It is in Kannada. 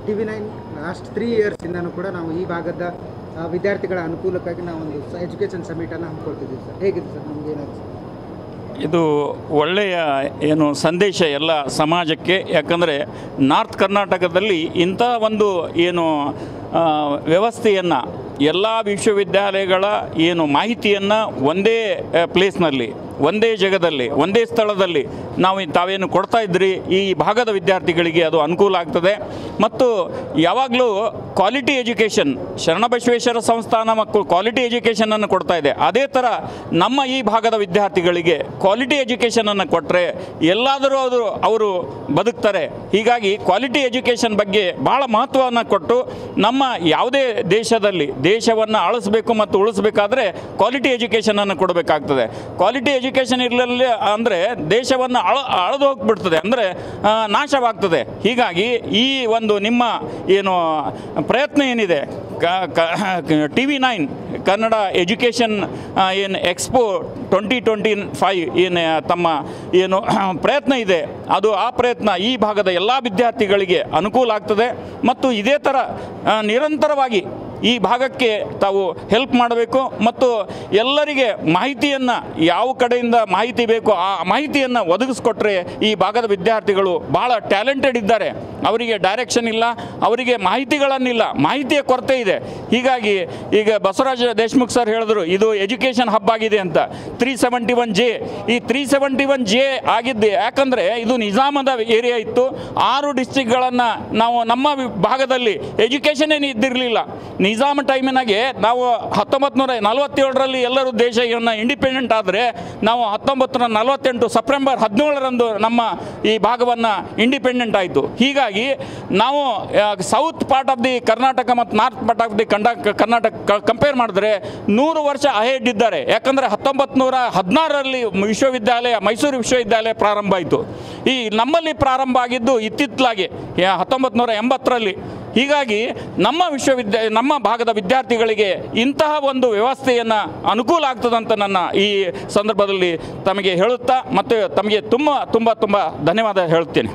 TV9 ಲಾಸ್ಟ್ 3 ಇಯರ್ಸಿಂದನೂ ಕೂಡ ನಾವು ಈ ಭಾಗದ ವಿದ್ಯಾರ್ಥಿಗಳ ಅನುಕೂಲಕ್ಕಾಗಿ ನಾವೊಂದು ಎಜುಕೇಷನ್ ಸಮಿಟನ್ನು ಹಮ್ಮಿಕೊಳ್ತಿದ್ದೀವಿ ಸರ್. ಹೇಗಿದೆ ಸರ್ ನಮ್ಗೆ ಏನಾದ್ರು? ಇದು ಒಳ್ಳೆಯ ಸಂದೇಶ ಎಲ್ಲ ಸಮಾಜಕ್ಕೆ. ಯಾಕಂದರೆ ನಾರ್ತ್ ಕರ್ನಾಟಕದಲ್ಲಿ ಇಂಥ ಒಂದು ವ್ಯವಸ್ಥೆಯನ್ನು ಎಲ್ಲ ವಿಶ್ವವಿದ್ಯಾಲಯಗಳ ಮಾಹಿತಿಯನ್ನು ಒಂದೇ ಪ್ಲೇಸ್ನಲ್ಲಿ, ಒಂದೇ ಜಾಗದಲ್ಲಿ, ಒಂದೇ ಸ್ಥಳದಲ್ಲಿ ತಾವೇನು ಕೊಡ್ತಾ ಇದ್ರಿ ಈ ಭಾಗದ ವಿದ್ಯಾರ್ಥಿಗಳಿಗೆ ಅದು ಅನುಕೂಲ ಆಗ್ತದೆ. ಮತ್ತು ಯಾವಾಗಲೂ ಕ್ವಾಲಿಟಿ ಎಜುಕೇಷನ್, ಶರಣಬಸವೇಶ್ವರ ಸಂಸ್ಥಾನ ಮಕ್ಕಳು ಕ್ವಾಲಿಟಿ ಎಜುಕೇಷನನ್ನು ಕೊಡ್ತಾ ಇದೆ. ಅದೇ ಥರ ನಮ್ಮ ಈ ಭಾಗದ ವಿದ್ಯಾರ್ಥಿಗಳಿಗೆ ಕ್ವಾಲಿಟಿ ಎಜುಕೇಷನನ್ನು ಕೊಟ್ಟರೆ ಎಲ್ಲಾದರೂ ಅವರು ಬದುಕ್ತಾರೆ. ಹೀಗಾಗಿ ಕ್ವಾಲಿಟಿ ಎಜುಕೇಷನ್ ಬಗ್ಗೆ ಭಾಳ ಮಹತ್ವವನ್ನು ಕೊಟ್ಟು ನಮ್ಮ ಯಾವುದೇ ದೇಶವನ್ನು ಆಳಿಸಬೇಕು ಮತ್ತು ಉಳಿಸಬೇಕಾದ್ರೆ ಕ್ವಾಲಿಟಿ ಎಜುಕೇಷನನ್ನು ಕೊಡಬೇಕಾಗ್ತದೆ. ಕ್ವಾಲಿಟಿ ಎಜುಕೇಷನ್ ಇರಲಿಲ್ಲ ಅಂದರೆ ದೇಶವನ್ನು ಅಳೆದು ಹೋಗ್ಬಿಡ್ತದೆ, ಅಂದರೆ ನಾಶವಾಗ್ತದೆ. ಹೀಗಾಗಿ ಈ ಒಂದು ನಿಮ್ಮ ಪ್ರಯತ್ನ ಏನಿದೆ TV9 ಕನ್ನಡ ಎಜುಕೇಷನ್ ಎಕ್ಸ್ಪೋ 2025 ತಮ್ಮ ಪ್ರಯತ್ನ ಇದೆ, ಆ ಪ್ರಯತ್ನ ಈ ಭಾಗದ ಎಲ್ಲ ವಿದ್ಯಾರ್ಥಿಗಳಿಗೆ ಅನುಕೂಲ ಆಗ್ತದೆ. ಮತ್ತು ಇದೇ ಥರ ನಿರಂತರವಾಗಿ ಈ ಭಾಗಕ್ಕೆ ತಾವು ಹೆಲ್ಪ್ ಮಾಡಬೇಕು ಮತ್ತು ಎಲ್ಲರಿಗೆ ಮಾಹಿತಿಯನ್ನು ಯಾವ ಕಡೆಯಿಂದ ಮಾಹಿತಿ ಬೇಕೋ ಆ ಮಾಹಿತಿಯನ್ನು ಒದಗಿಸ್ಕೊಟ್ರೆ ಈ ಭಾಗದ ವಿದ್ಯಾರ್ಥಿಗಳು ಭಾಳ ಟ್ಯಾಲೆಂಟೆಡ್ ಇದ್ದಾರೆ. ಅವರಿಗೆ ಡೈರೆಕ್ಷನ್ ಇಲ್ಲ, ಅವರಿಗೆ ಮಾಹಿತಿಗಳನ್ನಿಲ್ಲ, ಮಾಹಿತಿಯ ಕೊರತೆ ಇದೆ. ಹೀಗಾಗಿ ಈಗ ಬಸವರಾಜ ದೇಶಮುಖ್ ಸರ್ ಹೇಳಿದ್ರು ಇದು ಎಜುಕೇಷನ್ ಹಬ್ ಆಗಿದೆ ಅಂತ. 371J ಈ 371J ಆಗಿದ್ದು ಯಾಕಂದರೆ ಇದು ನಿಜಾಮದ ಏರಿಯಾ ಇತ್ತು. 6 ಡಿಸ್ಟ್ರಿಕ್ಟ್ಗಳನ್ನು ನಾವು ನಮ್ಮ ಭಾಗದಲ್ಲಿ ಎಜುಕೇಷನ್ ಏನು ಇದ್ದಿರಲಿಲ್ಲ. ನಿಜಾಮ ಟೈಮಿನಾಗೆ ನಾವು 1947ರಲ್ಲಿ ಎಲ್ಲರೂ ದೇಶವನ್ನು ಇಂಡಿಪೆಂಡೆಂಟ್ ಆದರೆ ನಾವು 1948 ಸೆಪ್ಟೆಂಬರ್ 17ರಂದು ನಮ್ಮ ಈ ಭಾಗವನ್ನು ಇಂಡಿಪೆಂಡೆಂಟ್ ಆಯಿತು. ಹೀಗಾಗಿ ನಾವು south part of the Karnataka ಮತ್ತು north part of the Karnataka compare ಮಾಡಿದ್ರೆ 100 ವರ್ಷ ಅಹೆಡ್ ಇದ್ದಾರೆ. ಯಾಕಂದರೆ 1916ರಲ್ಲಿ ಮೈಸೂರು ವಿಶ್ವವಿದ್ಯಾಲಯ ಪ್ರಾರಂಭ ಆಯಿತು. ಈ ನಮ್ಮಲ್ಲಿ ಪ್ರಾರಂಭ ಆಗಿದ್ದು ಇತ್ತಿತ್ತಲಾಗಿ 1980ರಲ್ಲಿ. ಹೀಗಾಗಿ ನಮ್ಮ ಭಾಗದ ವಿದ್ಯಾರ್ಥಿಗಳಿಗೆ ಇಂತಹ ಒಂದು ವ್ಯವಸ್ಥೆಯನ್ನು ಅನುಕೂಲ ಆಗ್ತದಂತ ನನ್ನ ಈ ಸಂದರ್ಭದಲ್ಲಿ ತಮಗೆ ಹೇಳುತ್ತಾ ಮತ್ತು ತಮಗೆ ತುಂಬ ಧನ್ಯವಾದ ಹೇಳುತ್ತೇನೆ.